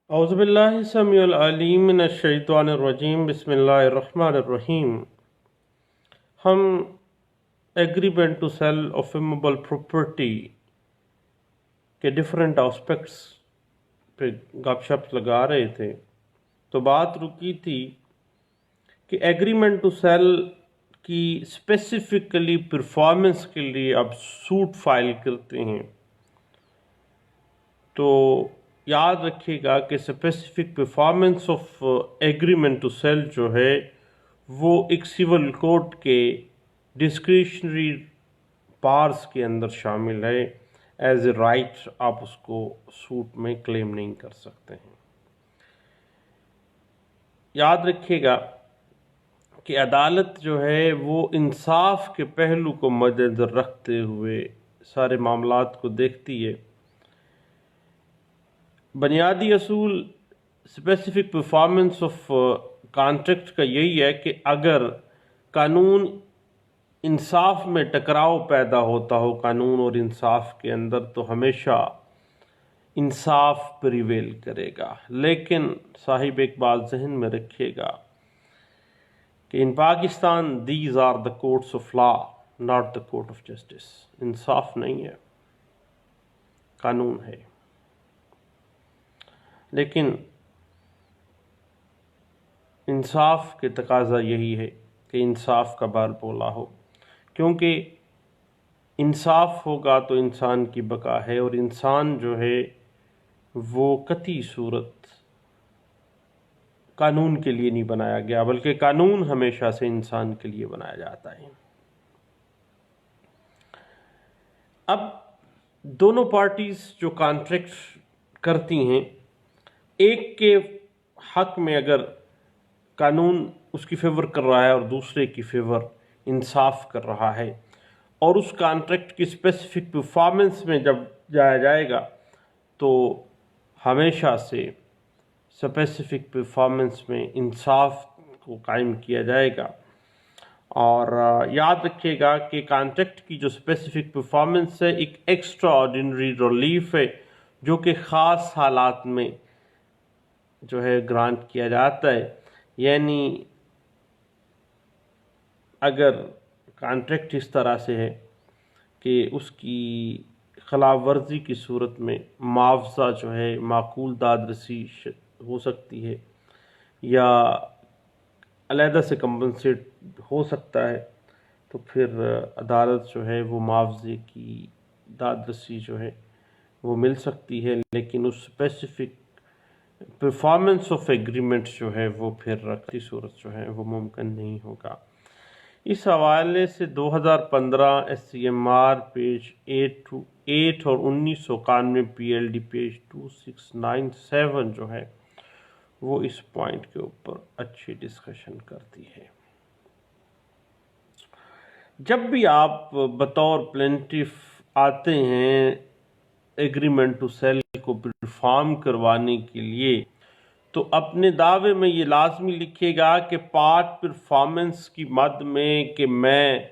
औज़ुबिल्लाहि समीउल अलीम मिनश्शैतानिर्रजीम बिस्मिल्लाहिर्रहमानिर्रहीम। हम agreement to sale of immovable property के डिफरेंट एस्पेक्ट्स पे गपशप लगा रहे थे, तो बात रुकी थी कि एग्रीमेंट टू सेल की स्पेसिफिकली परफॉर्मेंस के लिए आप सूट फाइल करते हैं तो याद रखिएगा कि specific performance of agreement to sale जो है वो एक सिविल कोड के डिस्क्रिशनरी पार्स के अंदर शामिल है। एज ए राइट आप उसको सूट में क्लेम नहीं कर सकते हैं। याद रखिएगा कि अदालत जो है वो इंसाफ के पहलू को मद्देनज़र रखते हुए सारे मामलात को देखती है। बुनियादी असूल स्पेसिफिक परफॉर्मेंस ऑफ कॉन्ट्रैक्ट का यही है कि अगर कानून इंसाफ में टकराव पैदा होता हो कानून और इंसाफ के अंदर, तो हमेशा इंसाफ प्रिवेल करेगा। लेकिन साहिब एक बात जहन में रखिएगा कि in Pakistan these are the courts of law not the court of justice. इंसाफ नहीं है, कानून है। लेकिन इंसाफ के तकाजा यही है कि इंसाफ का बार बोला हो, क्योंकि इंसाफ होगा तो इंसान की बका है, और इंसान जो है वो कतई सूरत कानून के लिए नहीं बनाया गया, बल्कि कानून हमेशा से इंसान के लिए बनाया जाता है। अब दोनों पार्टीज जो कॉन्ट्रैक्ट करती हैं, एक के हक में अगर कानून उसकी फेवर कर रहा है और दूसरे की फेवर इंसाफ कर रहा है, और उस कॉन्ट्रैक्ट की स्पेसिफिक परफॉर्मेंस में जब जाया जाएगा तो हमेशा से स्पेसिफिक परफॉर्मेंस में इंसाफ को कायम किया जाएगा। और याद रखिएगा कि कॉन्ट्रैक्ट की जो स्पेसिफिक परफॉर्मेंस है एक एक्स्ट्रा ऑर्डिनरी रिलीफ है, जो कि ख़ास हालात में जो है ग्रांट किया जाता है। यानी अगर कॉन्ट्रैक्ट इस तरह से है कि उसकी खिलाफ वर्जी की सूरत में मुआवजा जो है माकूल दादरसी हो सकती है या अलहदा से कंपनसेट हो सकता है, तो फिर अदालत जो है वो मुआवजे की दादरसी जो है वो मिल सकती है। लेकिन उस स्पेसिफिक परफॉर्मेंस ऑफ एग्रीमेंट जो है वो फिर रखती सूरत जो है वो मुमकिन नहीं होगा। इस हवाले से 2015 SCMR पेज 8 और 1991 PLD पेज 2697 जो है वो इस पॉइंट के ऊपर अच्छी डिस्कशन करती है। जब भी आप बतौर प्लेंटिफ आते हैं एग्रीमेंट टू सेल को परफॉर्म करवाने के लिए, तो अपने दावे में ये लाजमी लिखिएगा कि पार्ट परफॉर्मेंस की मद में कि मैं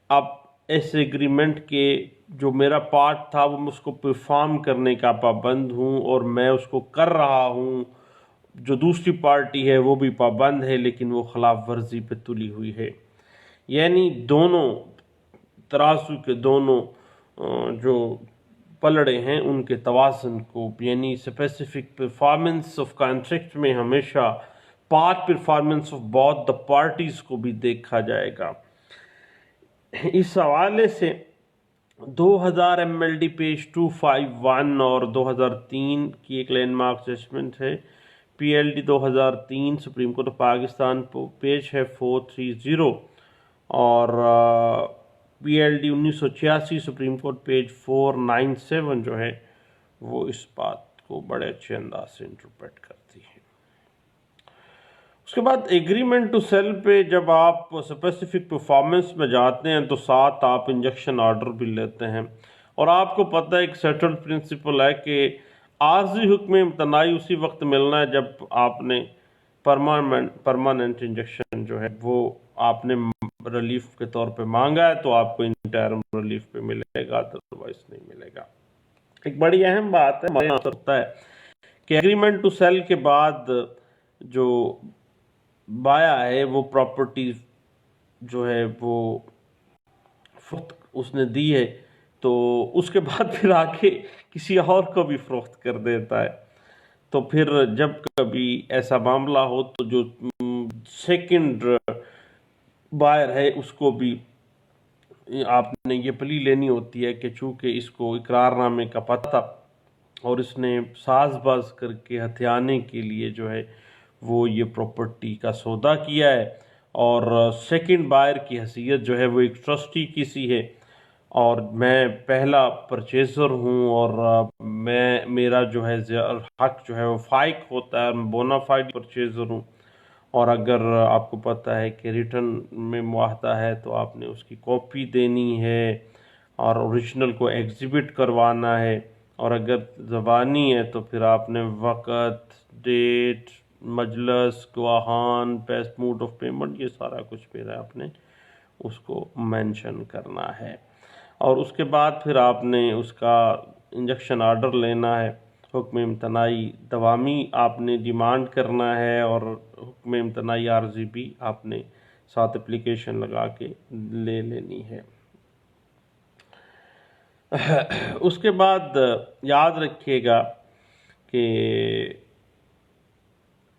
अब इस एग्रीमेंट के जो मेरा पार्ट था वो मैं उसको परफॉर्म करने का पाबंद हूँ, और मैं उसको कर रहा हूँ। जो दूसरी पार्टी है वो भी पाबंद है, लेकिन वो खिलाफ वर्जी पे तुली हुई है। यानी दोनों तराजू के दोनों जो पलड़े हैं उनके तवाज़ुन को, यानी स्पेसिफिक परफॉर्मेंस ऑफ कॉन्ट्रैक्ट में हमेशा part performance of both the parties को भी देखा जाएगा। इस हवाले से 2000 MLD पेज 251 और 2003 की एक लैंडमार्क जजमेंट है PLD 2003 supreme court of Pakistan page है 430, और PLD 1986 सुप्रीम कोर्ट पेज 497 जो है वो इस बात को बड़े अच्छे अंदाज से इंटरप्रेट करती है। उसके बाद एग्रीमेंट टू सेल पे जब आप स्पेसिफिक परफॉर्मेंस में जाते हैं तो साथ आप इंजेक्शन ऑर्डर भी लेते हैं, और आपको पता है एक सेटल्ड प्रिंसिपल है कि आर्जी हुक्म इम्तनाई उसी वक्त मिलना है जब आपने परमानेंट इंजेक्शन जो है वो आपने रिलीफ के तौर पे मांगा है, तो आपको इंटरम रिलीफ पे मिलेगा, अदरवाइज नहीं मिलेगा। एक बड़ी अहम बात है हमारे यहाँ होता है कि एग्रीमेंट टू सेल के बाद जो बाया है वो प्रॉपर्टी जो है वो फरोख्त उसने दी है, तो उसके बाद फिर आके किसी और को भी फरोख्त कर देता है। तो फिर जब कभी ऐसा मामला हो तो जो सेकंड बायर है उसको भी आपने ये प्ली लेनी होती है कि चूंकि इसको इकरारनामे का पता और इसने साजबाज करके हथियाने के लिए जो है वो ये प्रॉपर्टी का सौदा किया है, और सेकंड बायर की हैसियत जो है वो एक ट्रस्टी की सी है, और मैं पहला परचेज़र हूँ, और मैं मेरा जो है हक जो है वो फाइक होता है, मैं बोनाफाइड परचेज़र हूँ। और अगर आपको पता है कि रिटर्न में मुआहदा है तो आपने उसकी कॉपी देनी है और ओरिजिनल को एग्ज़िबिट करवाना है, और अगर ज़बानी है तो फिर आपने वक़्त, डेट, मजलस, गवाहान, बेस्ट मोड ऑफ पेमेंट, ये सारा कुछ फिर आपने उसको मेंशन करना है। और उसके बाद फिर आपने उसका इंजेक्शन आर्डर लेना है, हुक्म इम्तनाई दवामी आपने डिमांड करना है, और हुक्म इम्तनाई आर्जी भी आपने साथ एप्लीकेशन लगा के ले लेनी है। उसके बाद याद रखिएगा कि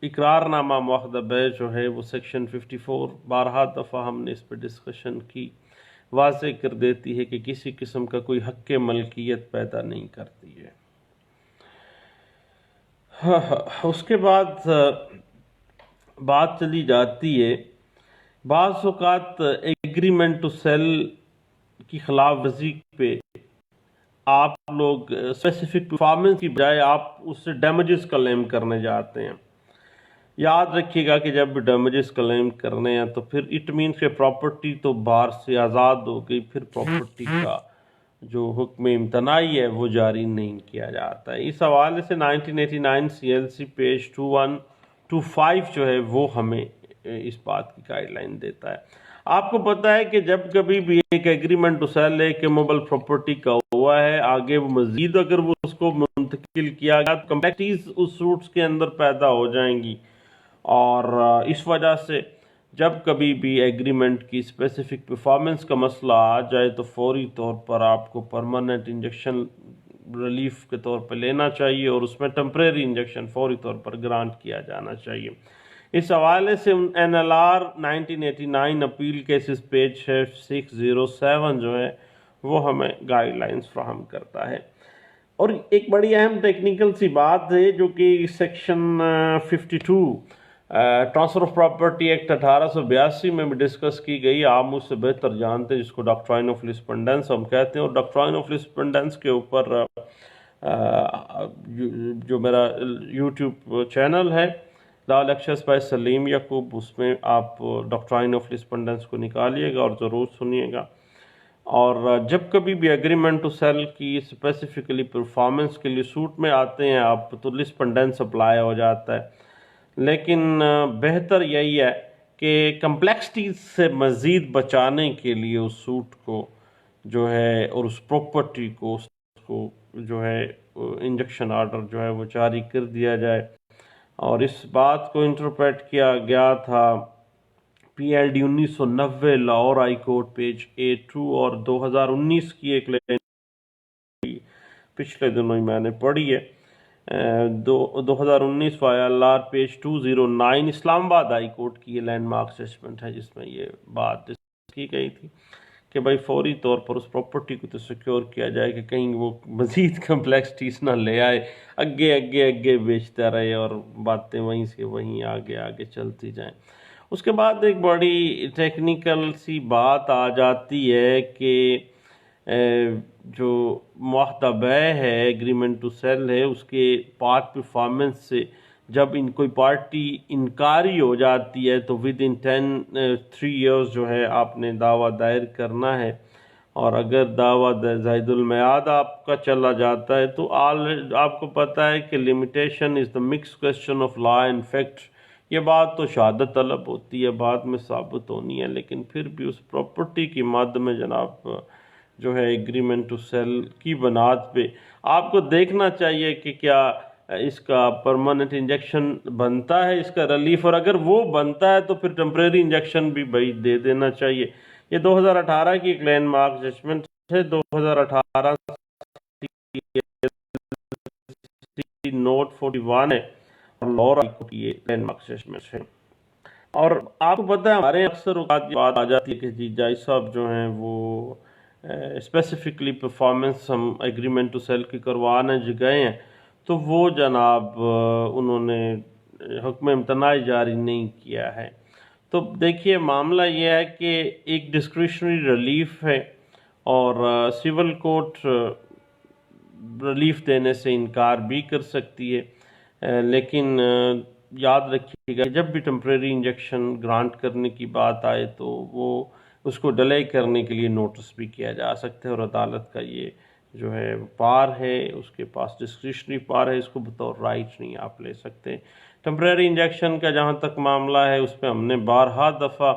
इकरारनामा मुआहदा बै जो है वो सेक्शन 54 बारहा दफ़ा हमने इस पर डिस्कशन की, वाज़े कर देती है कि किसी किस्म का कोई हक़ मलकियत पैदा नहीं करती है। उसके बाद बात चली जाती है बाज़ औक़ात एग्रीमेंट टू सेल की खिलाफ वर्जी पे आप लोग स्पेसिफिक परफॉर्मेंस की बजाय आप उससे डैमेजेस क्लेम करने जाते हैं। याद रखिएगा कि जब भी डैमेजेस क्लेम करने हैं तो फिर इट मीन्स के प्रॉपर्टी तो बाहर से आज़ाद हो गई, फिर प्रॉपर्टी का जो हुक्म इम्तनाई है वो जारी नहीं किया जाता है। इस हवाले से 1989 CLC पेज 2125 जो है वो हमें इस बात की गाइडलाइन देता है। आपको पता है कि जब कभी भी एक एग्रीमेंट टू सेल एक मोबाइल प्रॉपर्टी का हुआ है, आगे वो मजीद अगर वो उसको मुंतकिल किया गया तो कम्प्लेक्सिटीज उस सूट्स के अंदर पैदा हो जाएंगी, और इस वजह से जब कभी भी एग्रीमेंट की स्पेसिफिक परफॉर्मेंस का मसला आ जाए तो फौरी तौर पर आपको परमानेंट इंजेक्शन रिलीफ के तौर पर लेना चाहिए, और उसमें टेम्परेरी इंजेक्शन फौरी तौर पर ग्रांट किया जाना चाहिए। इस हवाले से NLR 1989 अपील केसेस पेज 607 जो है वो हमें गाइडलाइंस फ्राहम करता है। और एक बड़ी अहम टेक्निकल सी बात है जो कि section 52 transfer of property act 1882 में भी डिस्कस की गई। आप मुझसे बेहतर जानते हैं, जिसको डॉक्ट्राइन ऑफ लिस्पेंडेंस हम कहते हैं, और डॉक्ट्राइन ऑफ लिस्पेंडेंस के ऊपर जो मेरा YouTube चैनल है लॉ लेक्चर्स बाय सलीम याकूब, उसमें आप डॉक्ट्राइन ऑफ लिस्पेंडेंस को निकालिएगा और ज़रूर सुनिएगा। और जब कभी भी एग्रीमेंट टू सेल की स्पेसिफिकली परफॉर्मेंस के लिए सूट में आते हैं आप तो लिस्पेंडेंस अप्लाई हो जाता है, लेकिन बेहतर यही है कि कम्प्लेक्सिटीज से मज़ीद बचाने के लिए उस सूट को जो है और उस प्रॉपर्टी को उसको जो है इंजेक्शन आर्डर जो है वो जारी कर दिया जाए। और इस बात को इंटरप्रेट किया गया था PLD 1990 Lahore high court page A2, और 2019 की एक पिछले दिनों ही मैंने पढ़ी है 2019 YLR page 209 Islamabad high court की ये लैंडमार्क जजमेंट है, जिसमें ये बात डिस्कस की गई थी कि भाई फौरी तौर पर उस प्रॉपर्टी को तो सिक्योर किया जाए कि कहीं वो मज़ीद कम्प्लेक्सिटीज ना ले आए, आगे आगे आगे बेचता रहे और बातें वहीं से वहीं आगे आगे चलती जाएं। उसके बाद एक बड़ी टेक्निकल सी बात आ जाती है कि जो मुआहदा बै है एग्रीमेंट टू सेल है उसके पार्ट परफॉर्मेंस से जब इन कोई पार्टी इनकारी हो जाती है तो विद इन 3 ईयर्स जो है आपने दावा दायर करना है, और अगर दावा ज़ायदुल मियाद आपका चला जाता है तो आपको पता है कि limitation is the mix question of law and fact. ये बात तो शहादत तलब होती है, बाद में साबित होनी है, लेकिन फिर भी उस प्रॉपर्टी की मद में जनाब जो है एग्रीमेंट टू सेल की बुनियाद पे आपको देखना चाहिए कि क्या इसका परमानेंट इंजेक्शन बनता है, इसका रिलीफ, और अगर वो बनता है तो फिर टेम्परेरी इंजेक्शन भी भाई दे देना चाहिए। ये 2018 की एक लैंडमार्क जजमेंट है। 2018 नोट 41 है और लॉर की ये लैंडमार्क जजमेंट है। और आपको पता है हमारे अक्सर औकात की बात आ जाती है कि जी जायज साहब जो हैं वो स्पेसिफिकली परफॉर्मेंस हम एग्रीमेंट टू सेल की करवाने जो गए हैं, तो वो जनाब उन्होंने हुक्म इम्तनाई जारी नहीं किया है। तो देखिए मामला ये है कि एक डिस्क्रिशनरी रिलीफ है और सिविल कोर्ट रिलीफ देने से इनकार भी कर सकती है, लेकिन याद रखिएगा जब भी टेम्परेरी इंजेक्शन ग्रांट करने की बात आए तो वो उसको डिले करने के लिए नोटिस भी किया जा सकता है, और अदालत का ये जो है पार है, उसके पास डिस्क्रिशनरी पार है, इसको बतौर राइट नहीं आप ले सकते। टेम्परेरी इंजेक्शन का जहाँ तक मामला है उस पर हमने बारहा दफ़ा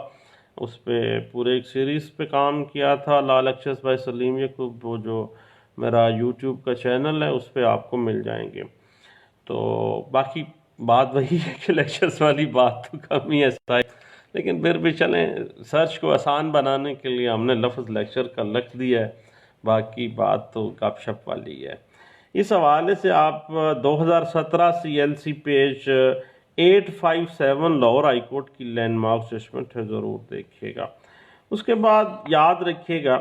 उस पर पूरे एक सीरीज़ पे काम किया था, लॉ लेक्चर्स बाय सलीम याकूब, वो जो मेरा यूट्यूब का चैनल है उस पर आपको मिल जाएंगे। तो बाकी बात वही है कि लेक्चर्स वाली बात तो कम ही है शायद, लेकिन फिर भी चलें, सर्च को आसान बनाने के लिए हमने लफ्ज़ लेक्चर का लिख दिया है, बाकी बात तो गपशप वाली है। इस हवाले से आप 2017 CLC page 857 Lahore high court की लैंडमार्क जजमेंट है, ज़रूर देखिएगा। उसके बाद याद रखिएगा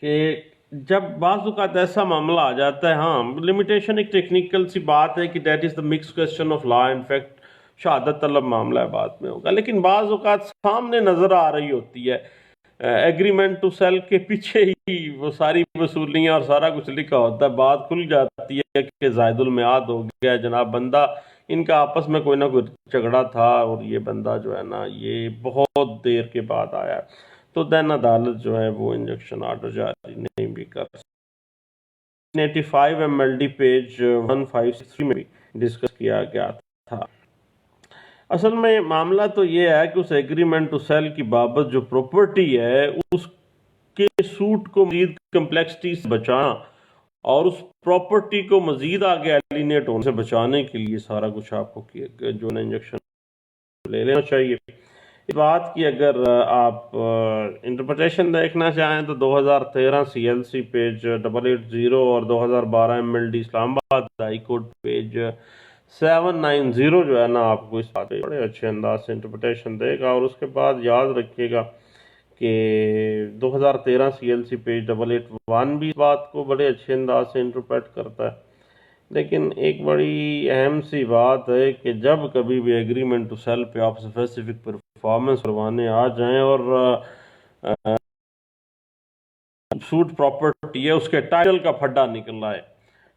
कि जब बाज़ ऐसा मामला आ जाता है, हाँ लिमिटेशन एक टेक्निकल सी बात है कि that is the mix question of law, in fact शहादत तलब मामला है बाद में होगा, लेकिन बाज़ सामने नज़र आ रही होती है एग्रीमेंट टू सेल के पीछे ही वो सारी वसूलियाँ और सारा कुछ लिखा होता है, बात खुल जाती है कि जायदुल मियाद हो गया जनाब, बंदा इनका आपस में कोई ना कोई झगड़ा था और ये बंदा जो है ना ये बहुत देर के बाद आया, तो देन अदालत जो है वो इंजेक्शन ऑर्डर जारी नहीं भी कर। 85 MLD पेज 1563 में भी डिस्कस किया गया था। असल में मामला तो ये है कि उस एग्रीमेंट टू सेल की बाबत जो प्रॉपर्टी है उसके सूट को मजीद कम्प्लेक्सिटी से बचाना और उस प्रॉपर्टी को मजीद आगे एलिनेट होने से बचाने के लिए सारा कुछ आपको जो है इंजेक्शन ले लेना चाहिए। इस बात की अगर आप इंटरप्रिटेशन देखना चाहें तो 2013 CLC पेज 880 और 2012 MLD Islamabad high court page 790 जो है ना आपको इस बात बड़े अच्छे अंदाज से इंटरप्रिटेशन देगा। और उसके बाद याद रखिएगा कि 2013 CLC पेज 881 भी इस बात को बड़े अच्छे अंदाज से इंटरप्रेट करता है। लेकिन एक बड़ी अहम सी बात है कि जब कभी भी एग्रीमेंट टू सेल पे आप स्पेसिफिक परफॉर्मेंस करवाने आ जाएं और सूट प्रॉपर्टी है उसके टाइटल का फड्डा निकल आए,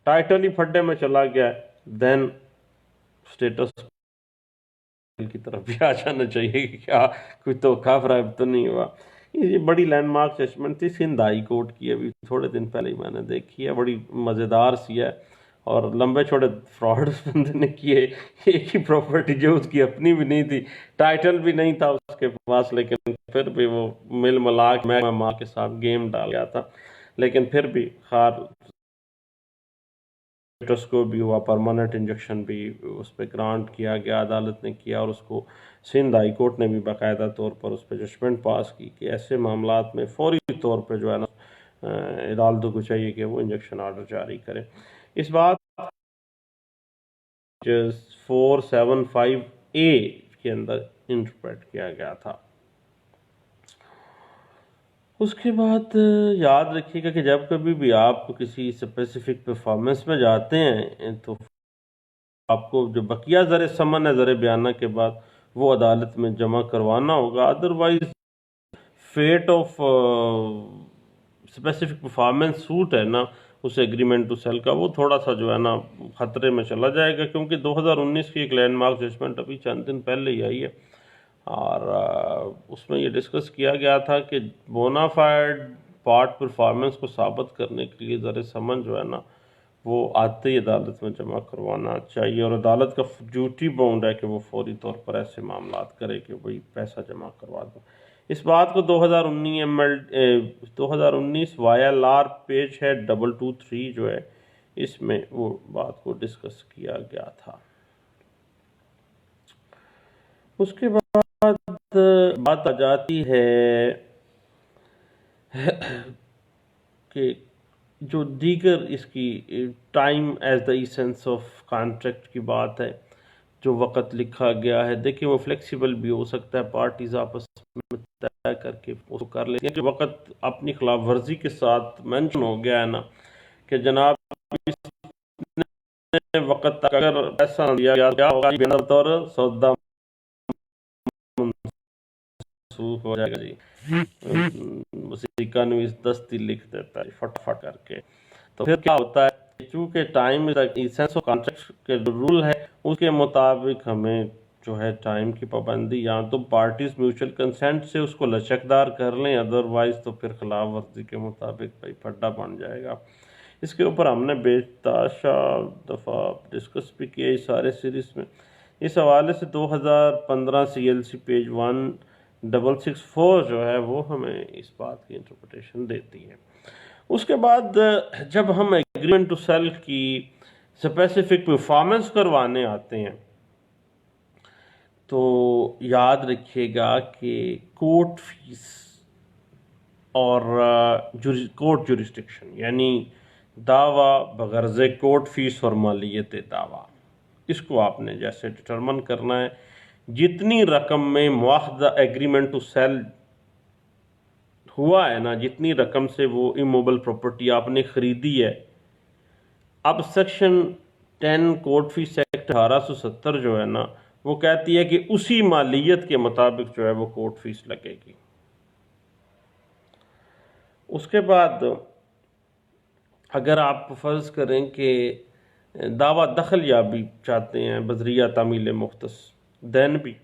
टाइटल ही फड्डे में चला गया, देन स्टेटस की तरफ भी आ जाना चाहिए कि क्या कोई धोखा फरेब तो नहीं हुआ। ये बड़ी लैंडमार्क जजमेंट थी सिंध हाई कोर्ट की, अभी थोड़े दिन पहले ही मैंने देखी है, बड़ी मज़ेदार सी है और लंबे छोटे फ्रॉड बंदे ने किए। एक ही प्रॉपर्टी जो उसकी अपनी भी नहीं थी, टाइटल भी नहीं था उसके पास, लेकिन फिर भी वो मिल मिलाक मैं माँ के साथ गेम डाल गया था, लेकिन फिर भी खार को भी हुआ, परमानेंट इंजेक्शन भी उस पर ग्रांट किया गया, अदालत ने किया और उसको सिंध हाई कोर्ट ने भी बाकायदा तौर पर उस पर जजमेंट पास की कि ऐसे मामलात में फौरी तौर पर जो है ना अदालतों को चाहिए कि वो इंजेक्शन ऑर्डर जारी करें। इस बात 475A के अंदर इंटरप्रेट किया गया था। उसके बाद याद रखिएगा कि जब कभी भी आप किसी स्पेसिफिक परफॉर्मेंस में जाते हैं तो आपको जो बकिया ज़र समन है ज़र बयाना के बाद वो अदालत में जमा करवाना होगा, otherwise fate of specific performance suit है ना उस एग्रीमेंट टू सेल का, वो थोड़ा सा जो है ना ख़तरे में चला जाएगा, क्योंकि 2019 की एक लैंडमार्क जजमेंट अभी चंद दिन पहले ही आई है और उसमें ये डिस्कस किया गया था कि बोनाफाइड पार्ट परफॉर्मेंस को साबित करने के लिए ज़र समन जो है ना वो आते ही अदालत में जमा करवाना चाहिए, और अदालत का ड्यूटी बाउंड है कि वो फौरी तौर पर ऐसे मामला करे कि भाई पैसा जमा करवा दो। इस बात को 2019 वाया लार पेज है 223 जो है इसमें वो बात को डिस्कस किया गया था। उसके बाद बात आ जाती है कि जो दीगर इसकी time as the essence of contract की बात है, जो वक़्त लिखा गया है, देखिए वो फ्लेक्सिबल भी हो सकता है, पार्टीज आपस में तय करके उसको कर लेती हैं। जो वक़्त अपनी खिलाफ वर्जी के साथ मेंशन हो गया है ना कि जनाब इतने वक़्त तक अगर पैसा न दिया गया क्या होगा, बिना तौर सौदा मंसूख हो जाएगा जी। उसी का दस्ती लिख देता है फटाफट करके। तो फिर क्या होता है, चूंकि टाइम इसेंस ऑफ कॉन्ट्रैक्ट के रूल है उसके मुताबिक हमें जो है टाइम की पाबंदी या तो पार्टीज म्यूचुअल कंसेंट से उसको लचकदार कर लें, अदरवाइज तो फिर खिलाफ वर्जी के मुताबिक भाई फड्डा बन जाएगा। इसके ऊपर हमने बेताशा दफ़ा डिस्कस भी किया इस सारे सीरीज़ में। इस हवाले से 2015 CLC पेज 1664 जो है वो हमें इस बात की इंटरप्रिटेशन देती है। उसके बाद जब हम एग्रीमेंट टू सेल की स्पेसिफिक परफॉर्मेंस करवाने आते हैं तो याद रखिएगा कि कोर्ट फीस और कोर्ट जुरिस्डिक्शन यानी दावा बगर्ज़ कोर्ट फीस और मालियत दावा, इसको आपने जैसे डिटरमन करना है। जितनी रकम में मुआहदा एग्रीमेंट टू सेल हुआ है ना, जितनी रकम से वो इमोबल प्रॉपर्टी आपने ख़रीदी है, अब सेक्शन 10 कोर्ट फीस एक्ट 1870 जो है ना वो कहती है कि उसी मालियत के मुताबिक जो है वो कोर्ट फीस लगेगी। उसके बाद अगर आप फर्ज करें कि दावा दखल याबी चाहते हैं बजरिया तामील मुख्तस, दैन भी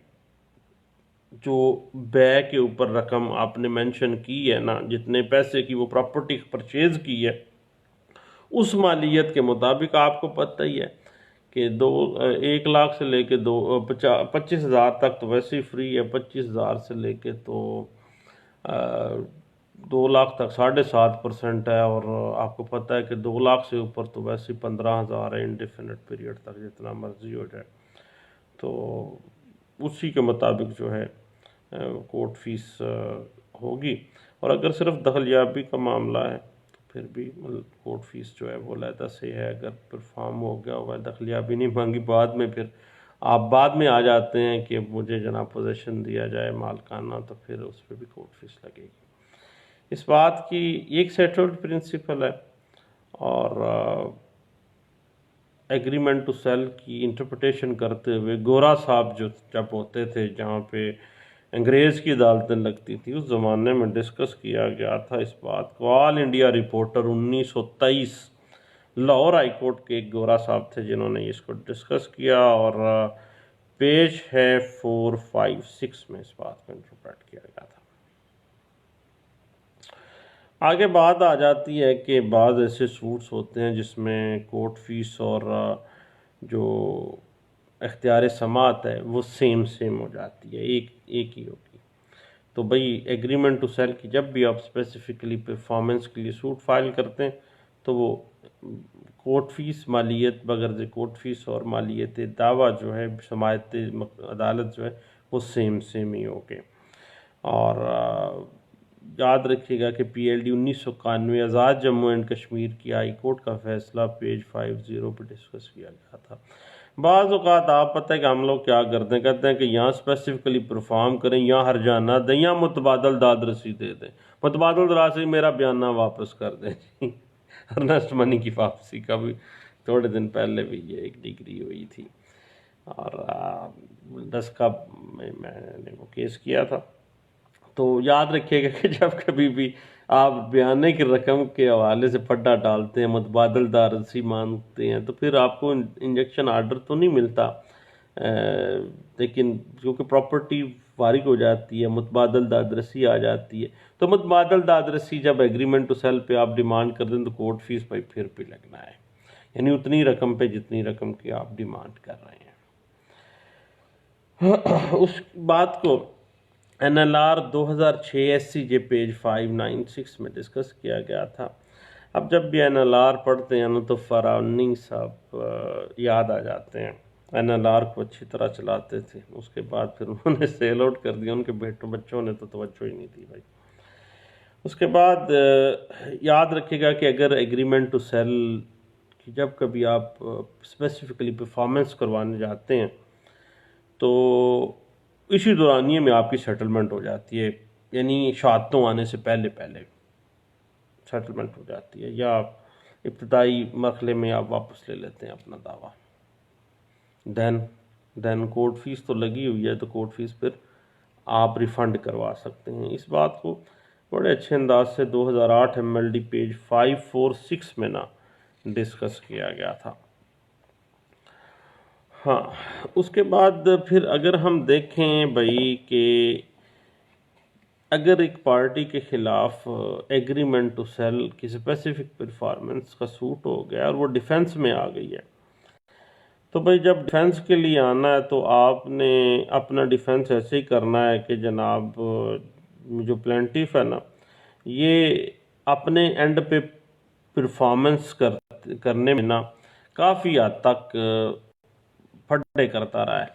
जो बै के ऊपर रकम आपने मेंशन की है ना, जितने पैसे की वो प्रॉपर्टी परचेज की है, उस मालियत के मुताबिक आपको पता ही है कि 1 लाख से लेके 25,000 तक तो वैसे ही फ्री है, 25,000 से लेके तो 2 लाख तक 7.5% है, और आपको पता है कि 2 लाख से ऊपर तो वैसे 15,000 है इंडेफिनिट पीरियड तक, जितना मर्जी हो जाए। तो उसी के मुताबिक जो है कोर्ट फीस होगी। और अगर सिर्फ दखलयाबी का मामला है तो फिर भी मतलब कोर्ट फीस जो है वो अलहदा से है। अगर परफॉर्म हो गया हुआ है, दखलयाबी नहीं मांगी, बाद में फिर आप बाद में आ जाते हैं कि मुझे जनाब पोजीशन दिया जाए मालकाना, तो फिर उस पर भी कोर्ट फीस लगेगी। इस बात की एक सेटल्ड प्रिंसिपल है। और एग्रीमेंट टू सेल की इंटरप्रिटेशन करते हुए गोरा साहब जो जब होते थे, जहाँ पे अंग्रेज़ की अदालतें लगती थी, उस ज़माने में डिस्कस किया गया था इस बात को। All India reporter 1923 Lahore high court के एक गोरा साहब थे जिन्होंने इसको डिस्कस किया, और पेज है 456 में इस बात को इंटरप्रेट किया गया था। आगे बात आ जाती है कि बाज़ ऐसे सूट्स होते हैं जिसमें कोर्ट फीस और जो इख्तियार समात है वो सेम हो जाती है, एक ही होगी। तो भाई एग्रीमेंट टू सेल की जब भी आप स्पेसिफिकली परफॉर्मेंस के लिए सूट फाइल करते हैं तो वो कोर्ट फीस, मालियत बगैर कोर्ट फीस और मालियत दावा जो है समायत अदालत जो है वो सेम ही होंगे। और याद रखिएगा कि PLD 1991 Azad Jammu and Kashmir की हाई कोर्ट का फैसला पेज 50 पर डिस्कस किया गया था। बाज़ औक़ात आप पता है कि हम लोग क्या करते हैं, कहते हैं कि यहाँ स्पेसिफिकली परफॉर्म करें, यहाँ हरजाना दें या मुतबादल दाद रसीद दे दें। मुतबादल रसीद मेरा बयाना वापस कर दें अर्नेस्ट मनी की वापसी का भी थोड़े दिन पहले भी ये एक डिग्री हुई थी, और 10 का मैंने वो केस किया था। तो याद रखिएगा कि जब कभी भी आप बयाने की रकम के हवाले से फड्डा डालते हैं, मुतबादल दारसी मांगते हैं, तो फिर आपको इंजेक्शन आर्डर तो नहीं मिलता, लेकिन क्योंकि प्रॉपर्टी फारिग हो जाती है, मुतबादल दादरसी आ जाती है। तो मुतबादल दादरसी जब एग्रीमेंट टू सेल पे आप डिमांड कर दें तो कोर्ट फीस भाई फिर भी लगना है, यानी उतनी रकम पे जितनी रकम की आप डिमांड कर रहे हैं। उस बात को NLR 2006 SCJ पेज 596 में डिस्कस किया गया था। अब जब भी NLR पढ़ते हैं ना तो फराउनी साहब याद आ जाते हैं। NLR को अच्छी तरह चलाते थे, उसके बाद फिर उन्होंने सेल आउट कर दिया, उनके बच्चों ने तो तवज्जो ही नहीं दी भाई। उसके बाद याद रखिएगा कि अगर एग्रीमेंट टू सेल कि जब कभी आप स्पेसिफिकली परफॉर्मेंस करवाने जाते हैं तो इसी दौरानिए में आपकी सेटलमेंट हो जाती है, यानी शहादतों आने से पहले पहले सेटलमेंट हो जाती है, या इब्तदाई मरहले में आप वापस ले लेते हैं अपना दावा। देन कोर्ट फीस तो लगी हुई है, तो कोर्ट फीस फिर आप रिफ़ंड करवा सकते हैं। इस बात को बड़े अच्छे अंदाज से 2008 MLD पेज 546 में ना डिस्कस किया गया था। हाँ, उसके बाद फिर अगर हम देखें भाई कि अगर एक पार्टी के ख़िलाफ़ एग्रीमेंट टू सेल की स्पेसिफिक परफॉर्मेंस का सूट हो गया और वो डिफेंस में आ गई है, तो भाई जब डिफेंस के लिए आना है तो आपने अपना डिफेंस ऐसे ही करना है कि जनाब जो प्लेंटिफ है ना, ये अपने एंड पे परफॉर्मेंस करने में ना काफ़ी हद तक फटे करता रहा है,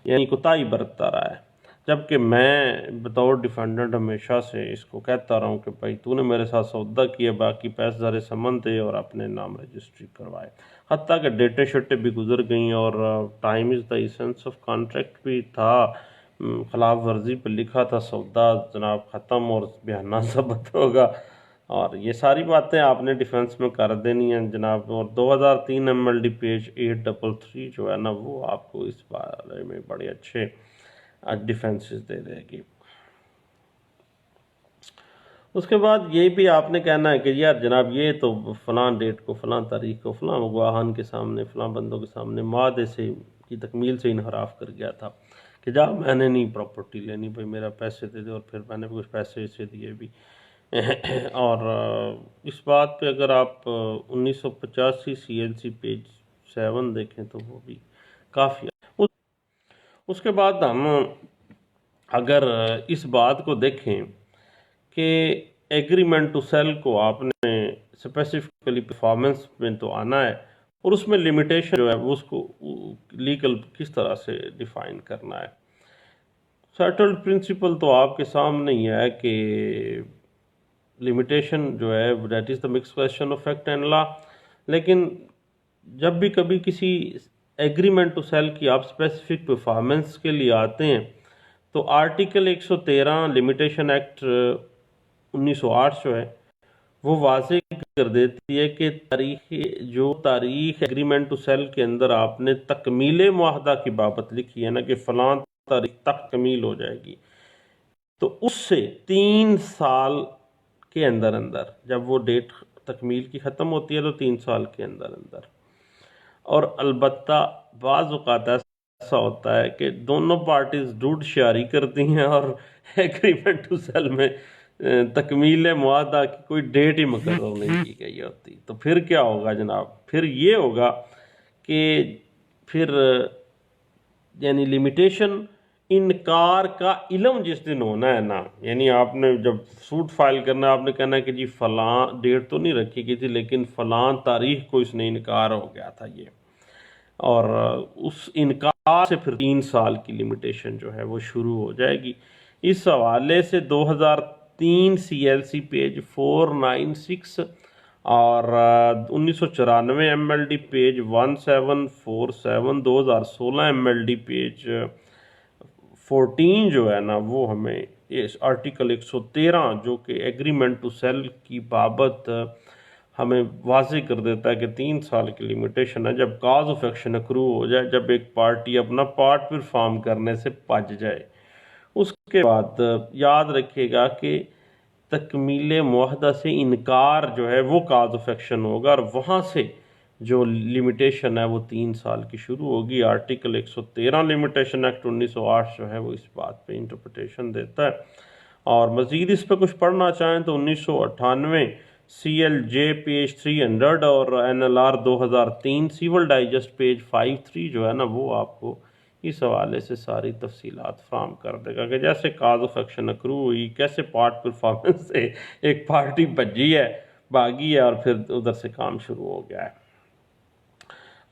यानी कोताही बरतता रहा है। जबकि मैं बतौर डिफेंडेंट हमेशा से इसको कहता रहा हूँ कि भाई तूने मेरे साथ सौदा किया, बाकी पैसे ज़ारे समन दे और अपने नाम रजिस्ट्री करवाए। हत्ता कि डेटे शटे भी गुजर गई और time is the essence of contract भी था, खिलाफ वर्जी पर लिखा था सौदा जनाब ख़त्म और बयाना ज़ब्त होगा, और ये सारी बातें आपने डिफेंस में कर देनी है जनाब। और 2003 MLD पेज 833 जो है ना, वो आपको इस बारे में बड़े अच्छे डिफेंसेस दे देगी। उसके बाद ये भी आपने कहना है कि यार जनाब ये तो फ़लाँ डेट को, फ़लाँ तारीख को, फ़लाँ गवाहान के सामने, फ़लाँ बंदों के सामने मादे से की तकमील से इनहराफ कर गया था कि जा मैंने नहीं प्रॉपर्टी लेनी भाई, मेरा पैसे दे दे, और फिर मैंने कुछ पैसे इसे दिए भी। और इस बात पे अगर आप 1985 CLC पेज 7 देखें तो वो भी काफ़ी। उसके बाद हम अगर इस बात को देखें कि एग्रीमेंट टू सेल को आपने स्पेसिफिकली परफॉर्मेंस में तो आना है, और उसमें लिमिटेशन जो है वो उसको लीगल किस तरह से डिफ़ाइन करना है। सेटल्ड प्रिंसिपल तो आपके सामने ही है कि लिमिटेशन जो है that is the mix question of fact and law. लेकिन जब भी कभी किसी एग्रीमेंट टू सेल की आप स्पेसिफिक परफॉर्मेंस के लिए आते हैं तो आर्टिकल 113 लिमिटेशन एक्ट 1908 जो है वो वाज़ेह कर देती है कि तारीख एग्रीमेंट टू सेल के अंदर आपने तकमील मुआहदा की बाबत लिखी है ना कि फ़लाँ तारीख तक तकमील हो जाएगी, तो उससे 3 साल के अंदर अंदर जब वो डेट तकमील की ख़त्म होती है तो 3 साल के अंदर अंदर। और अलबत्ता बाज़ औक़ात ऐसा होता है कि दोनों पार्टीज़ डूड शारी करती हैं और एग्रीमेंट टू सेल में तकमील मुआहदा की कोई डेट ही मुकर्रर नहीं की गई होती। तो फिर क्या होगा जनाब, फिर ये होगा कि फिर यानी लिमिटेशन इनकार का इल्म जिस दिन होना है ना, यानी आपने जब सूट फाइल करना है आपने कहना है कि जी फ़लाँ डेट तो नहीं रखी गई थी लेकिन फ़लाँ तारीख को इसने इनकार हो गया था ये, और उस इनकार से फिर 3 साल की लिमिटेशन जो है वो शुरू हो जाएगी। इस हवाले से 2003 CLC पेज 496 और 1994 MLD पेज 1747, 2016 MLD पेज 14 जो है ना वो हमें इस आर्टिकल 113 जो कि एग्रीमेंट टू सेल की बाबत हमें वाज़ेह कर देता है कि 3 साल की लिमिटेशन है जब काज ऑफ एक्शन अक्रू हो जाए, जब एक पार्टी अपना पार्ट परफॉर्म करने से पज जाए। उसके बाद याद रखिएगा कि तकमील मुआहदा से इनकार जो है वो काज ऑफ एक्शन होगा और वहाँ से जो लिमिटेशन है वो 3 साल की शुरू होगी। आर्टिकल 113 लिमिटेशन एक्ट 1908 जो है वो इस बात पे इंटरप्रिटेशन देता है। और मज़ीद इस पर कुछ पढ़ना चाहें तो 1998 CLJ पेज 300 और NLR 2003 सिविल डाइजेस्ट पेज 53 जो है ना वो आपको इस हवाले से सारी तफसीलात फ्राहम कर देगा कि जैसे काज ऑफ एक्शन अक्रू हुई, कैसे पार्ट परफॉर्मेंस से एक पार्टी भजी है, भागी है और फिर उधर से काम शुरू हो गया है।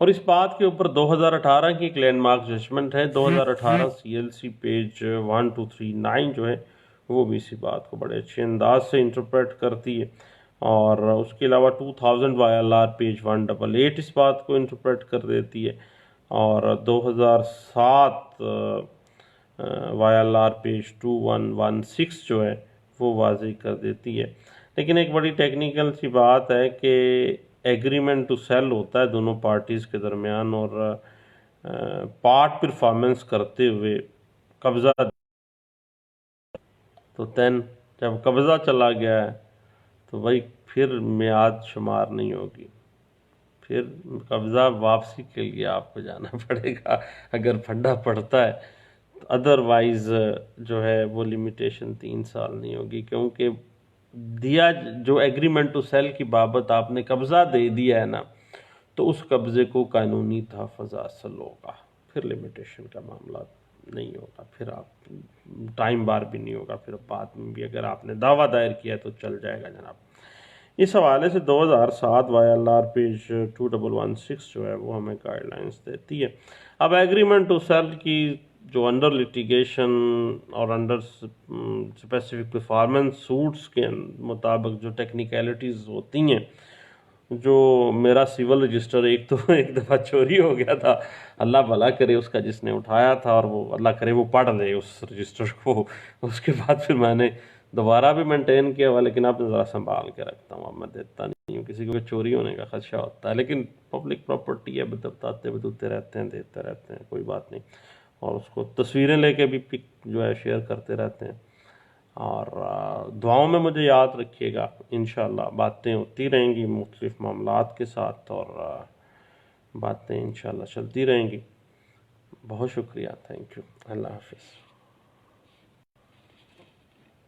और इस बात के ऊपर 2018 की एक लैंडमार्क जजमेंट है, 2018 CLC पेज 1239 जो है वो भी इसी बात को बड़े अच्छे अंदाज से इंटरप्रेट करती है। और उसके अलावा 2000 YLR पेज 188 इस बात को इंटरप्रेट कर देती है। और 2007 YLR पेज 2116 जो है वो वाज़ेह कर देती है। लेकिन एक बड़ी टेक्निकल सी बात है कि एग्रीमेंट टू सेल होता है दोनों पार्टीज़ के दरमियान, और पार्ट परफॉर्मेंस करते हुए कब्ज़ा, तो देन जब कब्ज़ा चला गया है तो भाई फिर मियाद शुमार नहीं होगी, फिर कब्ज़ा वापसी के लिए आपको जाना पड़ेगा अगर फंडा पड़ता है। तो अदरवाइज़ जो है वो लिमिटेशन 3 साल नहीं होगी, क्योंकि दिया जो एग्रीमेंट टू सेल की बाबत आपने कब्ज़ा दे दिया है ना, तो उस कब्ज़े को कानूनी तहफ़्फ़ुज़ हासिल होगा, फिर लिमिटेशन का मामला नहीं होगा, फिर आप टाइम बार भी नहीं होगा, फिर बाद में भी अगर आपने दावा दायर किया तो चल जाएगा जनाब। इस हवाले से 2007 YLR पेज 2116 जो है वो हमें गाइडलाइंस देती है। अब एग्रीमेंट टू सेल की जो अंडर लिटिगेशन और अंडर स्पेसिफिक परफॉर्मेंस सूट्स के मुताबिक जो टेक्निकलिटीज़ होती हैं, जो मेरा सिविल रजिस्टर एक दफ़ा चोरी हो गया था, अल्लाह भला करे उसका जिसने उठाया था, और वो अल्लाह करे वो पढ़ ले उस रजिस्टर को। उसके बाद फिर मैंने दोबारा भी मेंटेन किया हुआ, लेकिन अब ज़रा संभाल के रखता हूँ, अब मैं देता नहीं हूँ किसी को, चोरी होने का खदशा होता है। लेकिन पब्लिक प्रॉपर्टी है, बताते बतूते रहते हैं, देते रहते हैं, कोई बात नहीं। और उसको तस्वीरें लेके भी पिक जो है शेयर करते रहते हैं। और दुआओं में मुझे याद रखिएगा, इंशाअल्लाह बातें होती रहेंगी मुख्तलिफ मामलात के साथ, और बातें इंशाअल्लाह चलती रहेंगी। बहुत शुक्रिया, थैंक यू, अल्लाह हाफिज़।